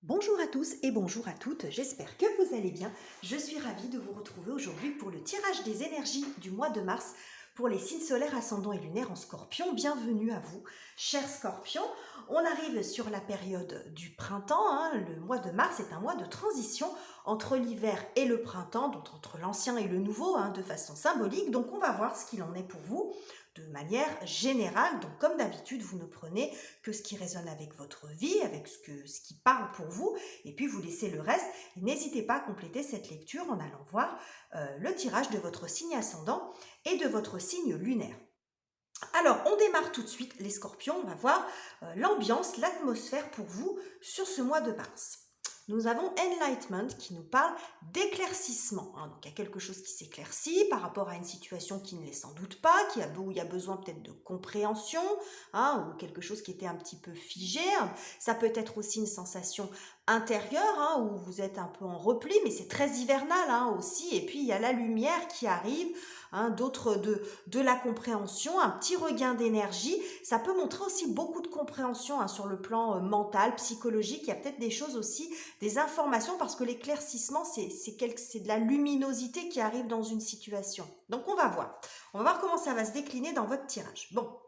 Bonjour à tous et bonjour à toutes, j'espère que vous allez bien. Je suis ravie de vous retrouver aujourd'hui pour le tirage des énergies du mois de mars pour les signes solaires ascendants et lunaires en Scorpion. Bienvenue à vous, chers Scorpions. On arrive sur la période du printemps, le mois de mars est un mois de transition entre l'hiver et le printemps, donc entre l'ancien et le nouveau, de façon symbolique. Donc on va voir ce qu'il en est pour vous de manière générale. Donc comme d'habitude, vous ne prenez que ce qui résonne avec votre vie, avec ce qui parle pour vous, et puis vous laissez le reste. Et n'hésitez pas à compléter cette lecture en allant voir le tirage de votre signe ascendant et de votre signe lunaire. Alors, on démarre tout de suite, les scorpions. On va voir l'ambiance, l'atmosphère pour vous sur ce mois de mars. Nous avons Enlightenment qui nous parle d'éclaircissement. Donc, il y a quelque chose qui s'éclaircit par rapport à une situation qui ne l'est sans doute pas, où il y a besoin peut-être de compréhension, ou quelque chose qui était un petit peu figé. Ça peut être aussi une sensation intérieure, où vous êtes un peu en repli, mais c'est très hivernal aussi. Et puis, il y a la lumière qui arrive, d'autres de la compréhension, un petit regain d'énergie. Ça peut montrer aussi beaucoup de compréhension sur le plan mental, psychologique. Il y a peut-être des choses aussi, des informations, parce que l'éclaircissement, c'est de la luminosité qui arrive dans une situation. Donc on va voir. On va voir comment ça va se décliner dans votre tirage. Bon.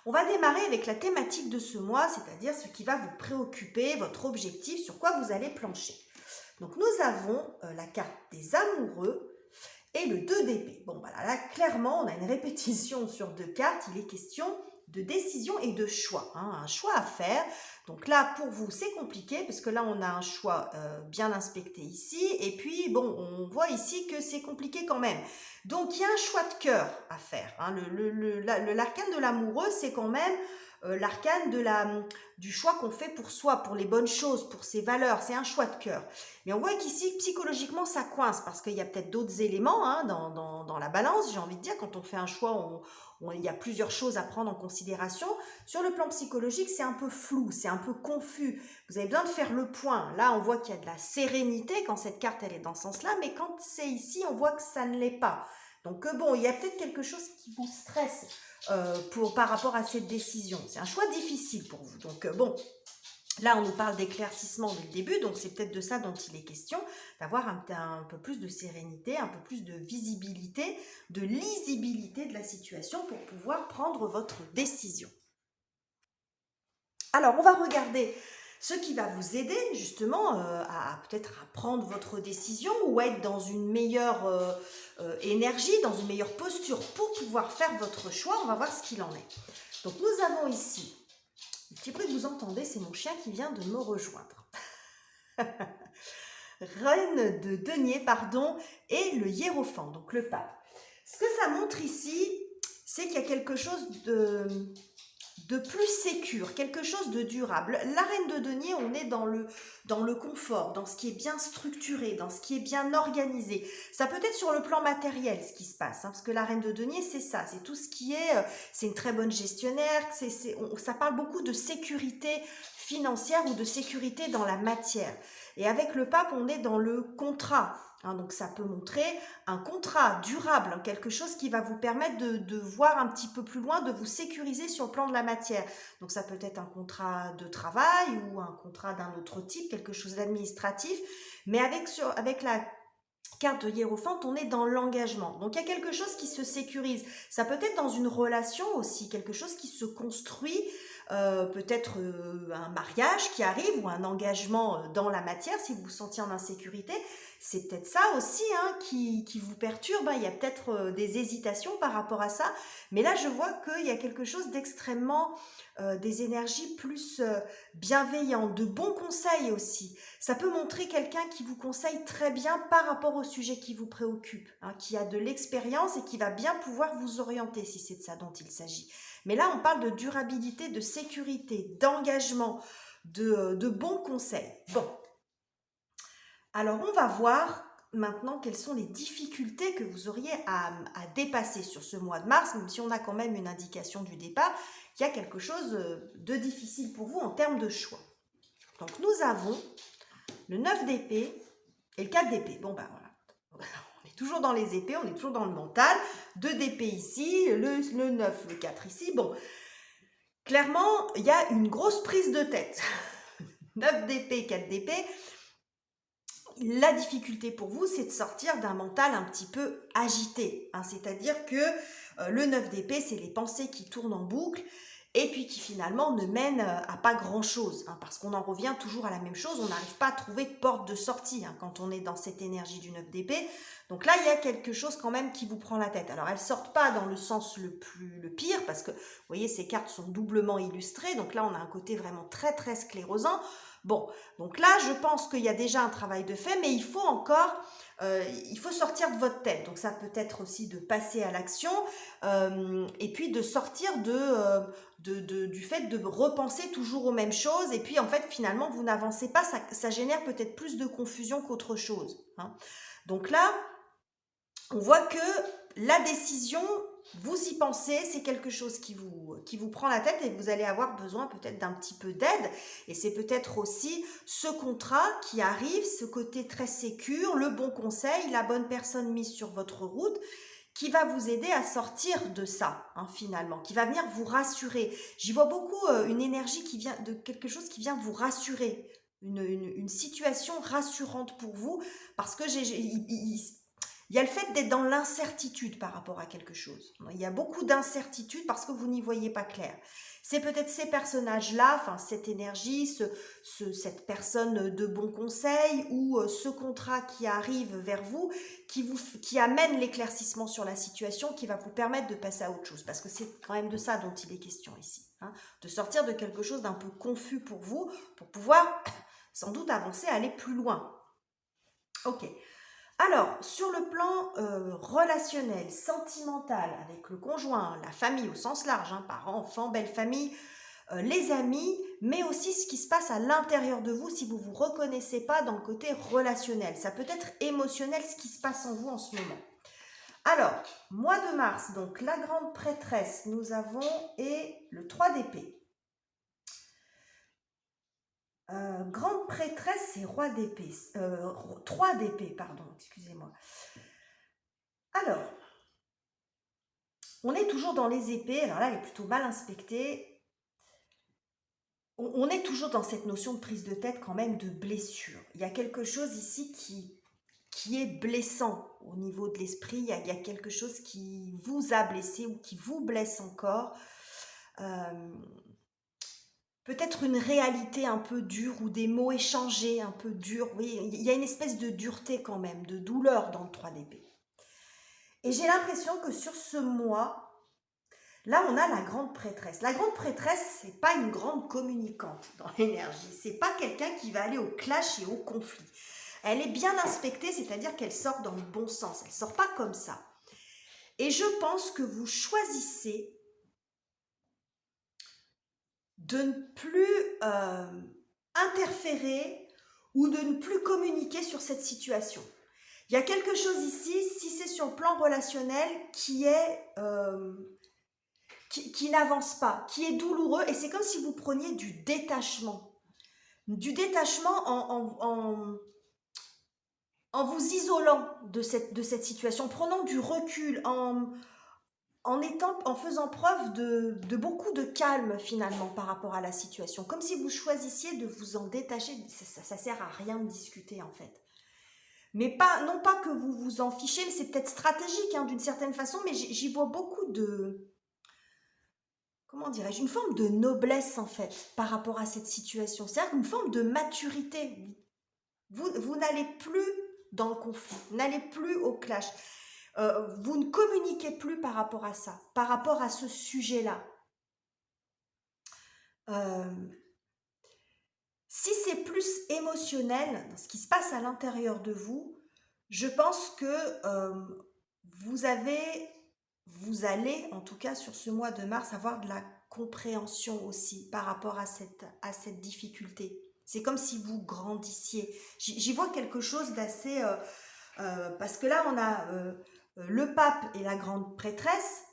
On va démarrer avec la thématique de ce mois, c'est-à-dire ce qui va vous préoccuper, votre objectif, sur quoi vous allez plancher. Donc nous avons la carte des amoureux, et le 2 d'épée. Bon, voilà, là, clairement, on a une répétition sur deux cartes. Il est question de décision et de choix. Un choix à faire. Donc là, pour vous, c'est compliqué parce que là, on a un choix bien inspecté ici. Et puis, bon, on voit ici que c'est compliqué quand même. Donc, il y a un choix de cœur à faire. L'arcane de l'amoureux, c'est quand même l'arcane du choix qu'on fait pour soi, pour les bonnes choses, pour ses valeurs. C'est un choix de cœur. Mais on voit qu'ici, psychologiquement, ça coince parce qu'il y a peut-être d'autres éléments dans la balance. J'ai envie de dire, quand on fait un choix, il y a plusieurs choses à prendre en considération. Sur le plan psychologique, c'est un peu flou, c'est un peu confus. Vous avez besoin de faire le point. Là, on voit qu'il y a de la sérénité quand cette carte, elle est dans ce sens-là. Mais quand c'est ici, on voit que ça ne l'est pas. Donc bon, il y a peut-être quelque chose qui vous stresse par rapport à cette décision. C'est un choix difficile pour vous. Donc bon, là on nous parle d'éclaircissement dès le début, donc c'est peut-être de ça dont il est question, d'avoir un peu plus de sérénité, un peu plus de visibilité, de lisibilité de la situation pour pouvoir prendre votre décision. Alors on va regarder ce qui va vous aider justement à peut-être à prendre votre décision ou à être dans une meilleure énergie, dans une meilleure posture pour pouvoir faire votre choix. On va voir ce qu'il en est. Donc nous avons ici, le petit bruit que vous entendez, c'est mon chien qui vient de me rejoindre. Reine de denier, pardon, et le hiérophant, donc le pape. Ce que ça montre ici, c'est qu'il y a quelque chose de plus sécure, quelque chose de durable. La reine de denier, on est dans le confort, dans ce qui est bien structuré, dans ce qui est bien organisé. Ça peut être sur le plan matériel ce qui se passe, parce que la reine de denier, c'est ça, c'est tout ce qui est, c'est une très bonne gestionnaire, ça parle beaucoup de sécurité financière ou de sécurité dans la matière. Et avec le pape, on est dans le contrat. Donc ça peut montrer un contrat durable, quelque chose qui va vous permettre de voir un petit peu plus loin, de vous sécuriser sur le plan de la matière. Donc ça peut être un contrat de travail ou un contrat d'un autre type, quelque chose d'administratif, mais avec la carte de hiérophante, on est dans l'engagement. Donc il y a quelque chose qui se sécurise. Ça peut être dans une relation aussi, quelque chose qui se construit, peut-être un mariage qui arrive ou un engagement dans la matière si vous vous sentiez en insécurité. C'est peut-être ça aussi qui vous perturbe. Il y a peut-être des hésitations par rapport à ça. Mais là, je vois qu'il y a quelque chose d'extrêmement, des énergies plus bienveillantes, de bons conseils aussi. Ça peut montrer quelqu'un qui vous conseille très bien par rapport au sujet qui vous préoccupe, qui a de l'expérience et qui va bien pouvoir vous orienter si c'est de ça dont il s'agit. Mais là, on parle de durabilité, de sécurité, d'engagement, de bons conseils. Bon. Alors, on va voir maintenant quelles sont les difficultés que vous auriez à dépasser sur ce mois de mars, même si on a quand même une indication du départ qu'il y a quelque chose de difficile pour vous en termes de choix. Donc, nous avons le 9 d'épée et le 4 d'épée. Bon, ben voilà. On est toujours dans les épées, on est toujours dans le mental. 2 d'épée ici, le 9, le 4 ici. Bon, clairement, il y a une grosse prise de tête. 9 d'épée, 4 d'épée. La difficulté pour vous, c'est de sortir d'un mental un petit peu agité, hein. C'est-à-dire que le 9 d'épée, c'est les pensées qui tournent en boucle et puis qui finalement ne mènent à pas grand-chose, hein, parce qu'on en revient toujours à la même chose, on n'arrive pas à trouver de porte de sortie, hein, quand on est dans cette énergie du 9 d'épée. Donc là, il y a quelque chose quand même qui vous prend la tête. Alors, elles ne sortent pas dans le sens le pire, parce que, vous voyez, ces cartes sont doublement illustrées, donc là, on a un côté vraiment très, très sclérosant. Bon, donc là, je pense qu'il y a déjà un travail de fait, mais il faut encore, il faut sortir de votre tête. Donc ça peut être aussi de passer à l'action et puis de sortir du fait de repenser toujours aux mêmes choses. Et puis en fait, finalement, vous n'avancez pas, ça génère peut-être plus de confusion qu'autre chose, hein. Donc là, on voit que la décision, vous y pensez, c'est quelque chose qui vous prend la tête et vous allez avoir besoin peut-être d'un petit peu d'aide. Et c'est peut-être aussi ce contrat qui arrive, ce côté très sécure, le bon conseil, la bonne personne mise sur votre route qui va vous aider à sortir de ça, hein, finalement, qui va venir vous rassurer. J'y vois beaucoup une énergie qui vient de quelque chose qui vient vous rassurer, une situation rassurante pour vous, parce que il y a le fait d'être dans l'incertitude par rapport à quelque chose. Il y a beaucoup d'incertitude parce que vous n'y voyez pas clair. C'est peut-être ces personnages-là, enfin cette énergie, cette personne de bon conseil ou ce contrat qui arrive vers vous, qui amène l'éclaircissement sur la situation, qui va vous permettre de passer à autre chose. Parce que c'est quand même de ça dont il est question ici, hein, de sortir de quelque chose d'un peu confus pour vous, pour pouvoir sans doute avancer, aller plus loin. Ok. Alors, sur le plan relationnel, sentimental, avec le conjoint, la famille au sens large, hein, parents, enfants, belle famille, les amis, mais aussi ce qui se passe à l'intérieur de vous si vous ne vous reconnaissez pas dans le côté relationnel. Ça peut être émotionnel ce qui se passe en vous en ce moment. Alors, mois de mars, donc la grande prêtresse, nous avons et le 3 d'épée. Grande prêtresse et roi d'épée. 3 d'épée, pardon, excusez-moi. Alors, on est toujours dans les épées, alors là elle est plutôt mal inspectée. On est toujours dans cette notion de prise de tête quand même de blessure. Il y a quelque chose ici qui est blessant au niveau de l'esprit, il y a quelque chose qui vous a blessé ou qui vous blesse encore. Peut-être une réalité un peu dure ou des mots échangés un peu durs. Vous voyez, il y a une espèce de dureté quand même, de douleur dans le 3 d'épée. Et j'ai l'impression que sur ce mois, là, on a la grande prêtresse. La grande prêtresse, c'est pas une grande communicante dans l'énergie. C'est pas quelqu'un qui va aller au clash et au conflit. Elle est bien inspectée, c'est-à-dire qu'elle sort dans le bon sens. Elle sort pas comme ça. Et je pense que vous choisissez de ne plus interférer ou de ne plus communiquer sur cette situation. Il y a quelque chose ici, si c'est sur le plan relationnel, qui n'avance pas, qui est douloureux, et c'est comme si vous preniez du détachement en vous isolant de cette situation, prenant du recul, en faisant preuve de beaucoup de calme finalement par rapport à la situation, comme si vous choisissiez de vous en détacher. Ça sert à rien de discuter en fait. Mais non pas que vous vous en fichez, mais c'est peut-être stratégique hein, d'une certaine façon, mais j'y vois beaucoup de, comment dirais-je, une forme de noblesse en fait par rapport à cette situation. C'est-à-dire une forme de maturité. Vous n'allez plus dans le conflit, vous n'allez plus au clash. Vous ne communiquez plus par rapport à ça, par rapport à ce sujet-là. Si c'est plus émotionnel, dans ce qui se passe à l'intérieur de vous, je pense que vous allez, en tout cas sur ce mois de mars, avoir de la compréhension aussi par rapport à cette difficulté. C'est comme si vous grandissiez. J'y vois quelque chose d'assez... parce que là, on a le pape et la grande prêtresse.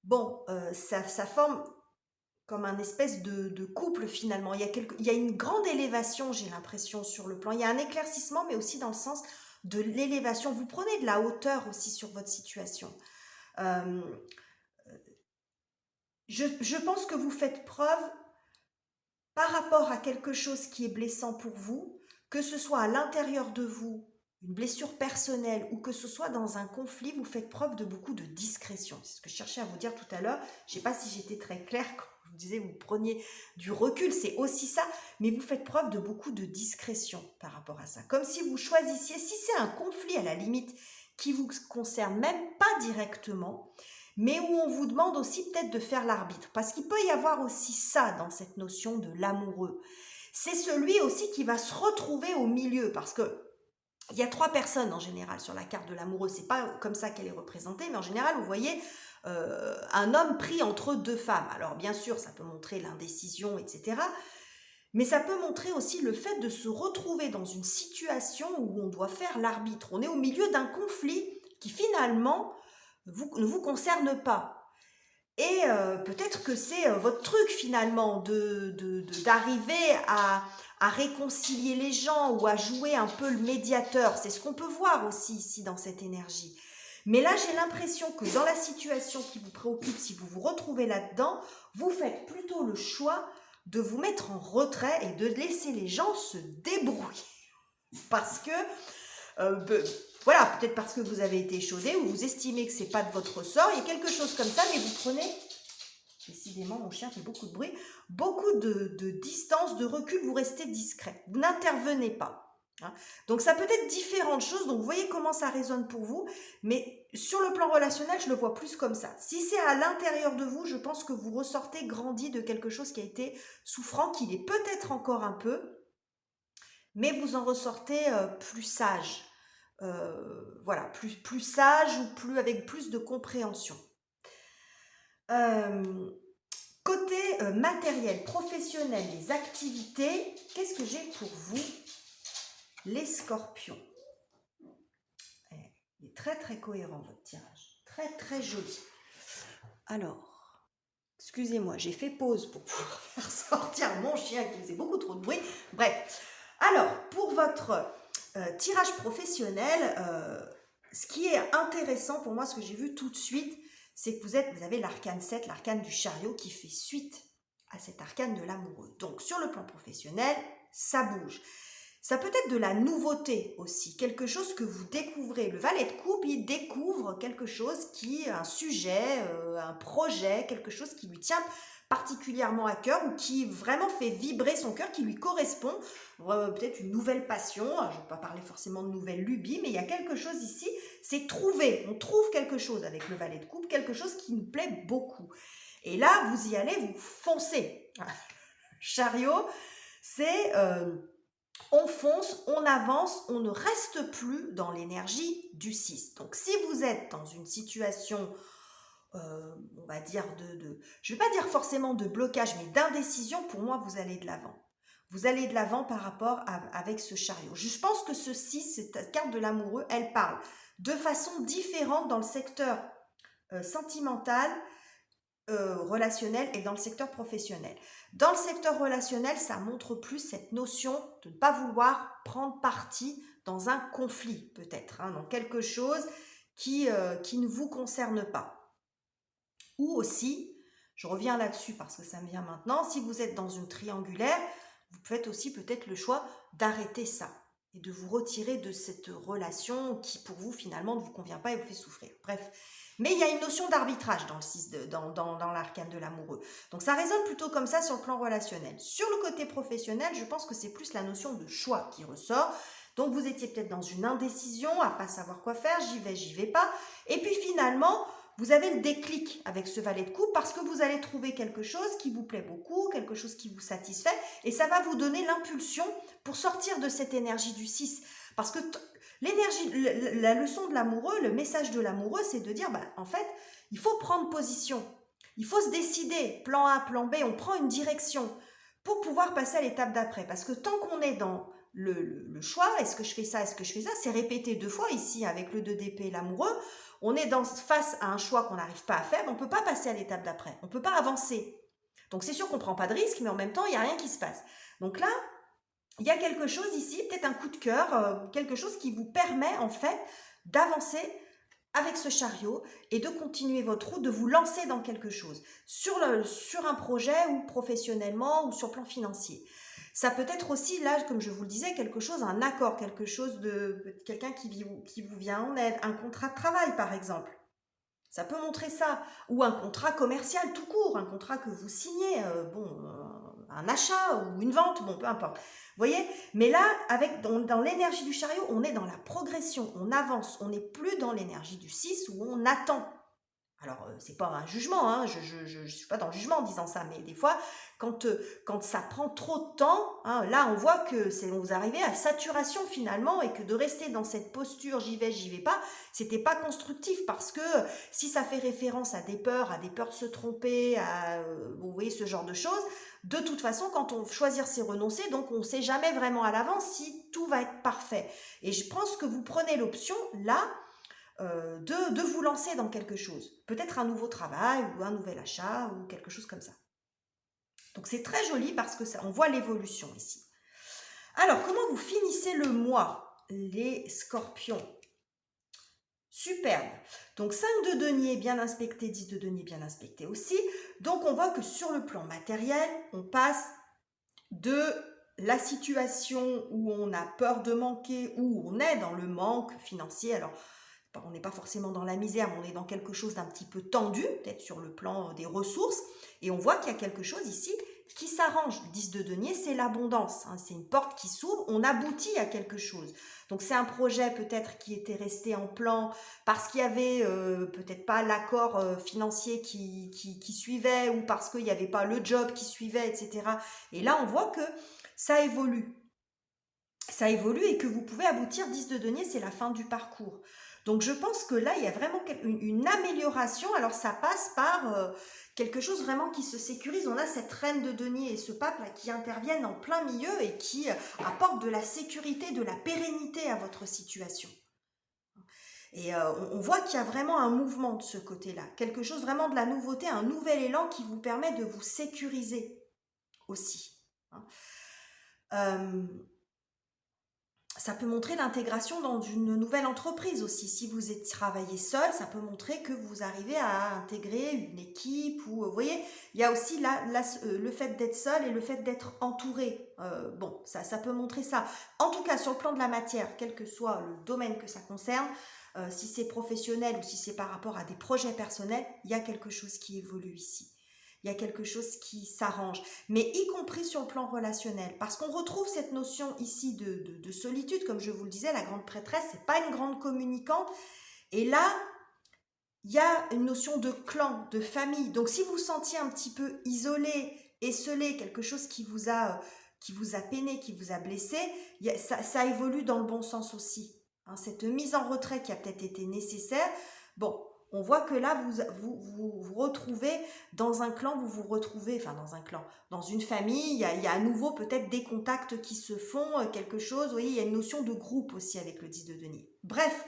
Bon, ça forme comme un espèce de couple finalement. Il y a une grande élévation, j'ai l'impression, sur le plan. Il y a un éclaircissement, mais aussi dans le sens de l'élévation. Vous prenez de la hauteur aussi sur votre situation. Je pense que vous faites preuve par rapport à quelque chose qui est blessant pour vous, que ce soit à l'intérieur de vous, une blessure personnelle ou que ce soit dans un conflit, vous faites preuve de beaucoup de discrétion. C'est ce que je cherchais à vous dire tout à l'heure. Je ne sais pas si j'étais très claire quand je vous disais vous preniez du recul, c'est aussi ça, mais vous faites preuve de beaucoup de discrétion par rapport à ça. Comme si vous choisissiez, si c'est un conflit à la limite qui vous concerne même pas directement, mais où on vous demande aussi peut-être de faire l'arbitre. Parce qu'il peut y avoir aussi ça dans cette notion de l'amoureux. C'est celui aussi qui va se retrouver au milieu, parce que il y a 3 personnes en général sur la carte de l'amoureux. C'est pas comme ça qu'elle est représentée, mais en général, vous voyez un homme pris entre 2 femmes. Alors bien sûr, ça peut montrer l'indécision, etc. Mais ça peut montrer aussi le fait de se retrouver dans une situation où on doit faire l'arbitre. On est au milieu d'un conflit qui finalement ne vous concerne pas. Et peut-être que c'est votre truc finalement d'arriver à réconcilier les gens ou à jouer un peu le médiateur. C'est ce qu'on peut voir aussi ici dans cette énergie. Mais là, j'ai l'impression que dans la situation qui vous préoccupe, si vous vous retrouvez là-dedans, vous faites plutôt le choix de vous mettre en retrait et de laisser les gens se débrouiller. Parce que voilà, peut-être parce que vous avez été échaudé ou vous estimez que c'est pas de votre ressort, il y a quelque chose comme ça, mais vous prenez, décidément mon chien fait beaucoup de bruit, beaucoup de distance, de recul, vous restez discret, vous n'intervenez pas. Hein. Donc ça peut être différentes choses, donc vous voyez comment ça résonne pour vous, mais sur le plan relationnel, je le vois plus comme ça. Si c'est à l'intérieur de vous, je pense que vous ressortez grandi de quelque chose qui a été souffrant, qui l'est peut-être encore un peu, mais vous en ressortez plus sage. Voilà, plus sage ou avec plus de compréhension. Côté matériel, professionnel, les activités, qu'est-ce que j'ai pour vous, les scorpions? Il est très très cohérent votre tirage, très très joli. Alors, excusez-moi, j'ai fait pause pour pouvoir faire sortir mon chien qui faisait beaucoup trop de bruit. Bref, alors pour votre tirage professionnel, ce qui est intéressant pour moi, ce que j'ai vu tout de suite, c'est que vous avez l'arcane 7, l'arcane du chariot qui fait suite à cet arcane de l'amoureux. Donc sur le plan professionnel, ça bouge. Ça peut être de la nouveauté aussi, quelque chose que vous découvrez. Le valet de coupe, il découvre quelque chose un sujet, un projet, quelque chose qui lui tient particulièrement à cœur ou qui vraiment fait vibrer son cœur, qui lui correspond, peut-être une nouvelle passion, je ne vais pas parler forcément de nouvelle lubie, mais il y a quelque chose ici, c'est trouver, on trouve quelque chose avec le valet de coupe, quelque chose qui nous plaît beaucoup. Et là, vous y allez, vous foncez. Chariot, c'est on fonce, on avance, on ne reste plus dans l'énergie du 6. Donc si vous êtes dans une situation on va dire je ne vais pas dire forcément de blocage, mais d'indécision, pour moi, vous allez de l'avant. Vous allez de l'avant par rapport avec ce chariot. Je pense que ce 6, cette carte de l'amoureux, elle parle de façon différente dans le secteur sentimental, relationnel et dans le secteur professionnel. Dans le secteur relationnel, ça montre plus cette notion de ne pas vouloir prendre parti dans un conflit, peut-être, hein, dans quelque chose qui ne vous concerne pas. Ou aussi, je reviens là-dessus parce que ça me vient maintenant, si vous êtes dans une triangulaire, vous faites aussi peut-être le choix d'arrêter ça et de vous retirer de cette relation qui pour vous finalement ne vous convient pas et vous fait souffrir. Bref, mais il y a une notion d'arbitrage dans le 6 dans l'arcane de l'amoureux. Donc ça résonne plutôt comme ça sur le plan relationnel. Sur le côté professionnel, je pense que c'est plus la notion de choix qui ressort. Donc vous étiez peut-être dans une indécision, à pas savoir quoi faire, j'y vais pas. Et puis finalement, vous avez le déclic avec ce valet de coupe parce que vous allez trouver quelque chose qui vous plaît beaucoup, quelque chose qui vous satisfait et ça va vous donner l'impulsion pour sortir de cette énergie du 6. Parce que la leçon de l'amoureux, le message de l'amoureux, c'est de dire, en fait, il faut prendre position, il faut se décider, plan A, plan B, on prend une direction pour pouvoir passer à l'étape d'après. Parce que tant qu'on est dans le choix, est-ce que je fais ça, est-ce que je fais ça, c'est répété 2 fois ici avec le 2 d'épée et l'amoureux, on est face à un choix qu'on n'arrive pas à faire, on ne peut pas passer à l'étape d'après, on ne peut pas avancer. Donc c'est sûr qu'on ne prend pas de risque, mais en même temps, il n'y a rien qui se passe. Donc là, il y a quelque chose ici, peut-être un coup de cœur, quelque chose qui vous permet en fait d'avancer avec ce chariot et de continuer votre route, de vous lancer dans quelque chose, sur un projet ou professionnellement ou sur le plan financier. Ça peut être aussi, là, comme je vous le disais, quelque chose, un accord, quelque chose de quelqu'un qui vous vient en aide, un contrat de travail par exemple. Ça peut montrer ça. Ou un contrat commercial tout court, un contrat que vous signez, un achat ou une vente, bon, peu importe. Vous voyez? Mais là, dans l'énergie du chariot, on est dans la progression, on avance, on n'est plus dans l'énergie du 6 où on attend. Alors, c'est pas un jugement, hein, je suis pas dans le jugement en disant ça, mais des fois, quand ça prend trop de temps, hein, là, on voit que vous arrivez à saturation finalement et que de rester dans cette posture, j'y vais pas, c'était pas constructif parce que si ça fait référence à des peurs de se tromper, vous voyez, ce genre de choses, de toute façon, quand on choisir, c'est renoncer, donc on sait jamais vraiment à l'avance si tout va être parfait. Et je pense que vous prenez l'option, là, de vous lancer dans quelque chose. Peut-être un nouveau travail ou un nouvel achat ou quelque chose comme ça. Donc c'est très joli parce que on voit l'évolution ici. Alors, comment vous finissez le mois, les scorpions? Superbe. Donc 5 de denier bien inspecté, 10 de denier bien inspecté aussi. Donc on voit que sur le plan matériel, on passe de la situation où on a peur de manquer, où on est dans le manque financier. Alors, on n'est pas forcément dans la misère, mais on est dans quelque chose d'un petit peu tendu, peut-être sur le plan des ressources. Et on voit qu'il y a quelque chose ici qui s'arrange. Le 10 de denier, c'est l'abondance. Hein, c'est une porte qui s'ouvre, on aboutit à quelque chose. Donc c'est un projet peut-être qui était resté en plan parce qu'il y avait peut-être pas l'accord financier qui suivait ou parce qu'il n'y avait pas le job qui suivait, etc. Et là, on voit que ça évolue. Ça évolue et que vous pouvez aboutir. 10 de denier, c'est la fin du parcours. Donc je pense que là, il y a vraiment une amélioration. Alors ça passe par quelque chose vraiment qui se sécurise. On a cette reine de denier et ce pape là qui interviennent en plein milieu et qui apportent de la sécurité, de la pérennité à votre situation. Et on voit qu'il y a vraiment un mouvement de ce côté-là. Quelque chose vraiment de la nouveauté, un nouvel élan qui vous permet de vous sécuriser aussi. Ça peut montrer l'intégration dans une nouvelle entreprise aussi. Si vous travaillez seul, ça peut montrer que vous arrivez à intégrer une équipe. Ou, vous voyez, il y a aussi le fait d'être seul et le fait d'être entouré. Bon, ça peut montrer ça. En tout cas, sur le plan de la matière, quel que soit le domaine que ça concerne, si c'est professionnel ou si c'est par rapport à des projets personnels, il y a quelque chose qui évolue ici. Il y a quelque chose qui s'arrange, mais y compris sur le plan relationnel, parce qu'on retrouve cette notion ici de solitude, comme je vous le disais, la grande prêtresse, c'est pas une grande communicante, et là, il y a une notion de clan, de famille, donc si vous vous sentiez un petit peu isolé, esselé, quelque chose qui vous a peiné, qui vous a blessé, ça évolue dans le bon sens aussi, hein, cette mise en retrait qui a peut-être été nécessaire, bon, on voit que là, vous retrouvez dans un clan, vous vous retrouvez, enfin dans un clan, dans une famille, il y a à nouveau peut-être des contacts qui se font, quelque chose, vous voyez, il y a une notion de groupe aussi avec le 10 de denier. Bref,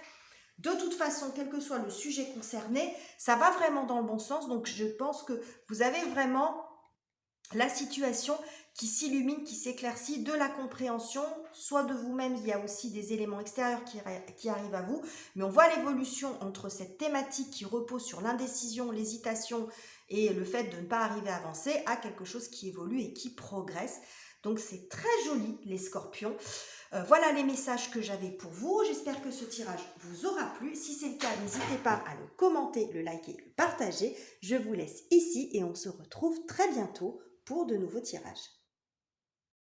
de toute façon, quel que soit le sujet concerné, ça va vraiment dans le bon sens, donc je pense que vous avez vraiment la situation qui s'illumine, qui s'éclaircit, de la compréhension, soit de vous-même, il y a aussi des éléments extérieurs qui arrivent à vous, mais on voit l'évolution entre cette thématique qui repose sur l'indécision, l'hésitation et le fait de ne pas arriver à avancer, à quelque chose qui évolue et qui progresse. Donc c'est très joli les scorpions. Voilà les messages que j'avais pour vous. J'espère que ce tirage vous aura plu. Si c'est le cas, n'hésitez pas à le commenter, le liker, le partager. Je vous laisse ici et on se retrouve très bientôt pour de nouveaux tirages.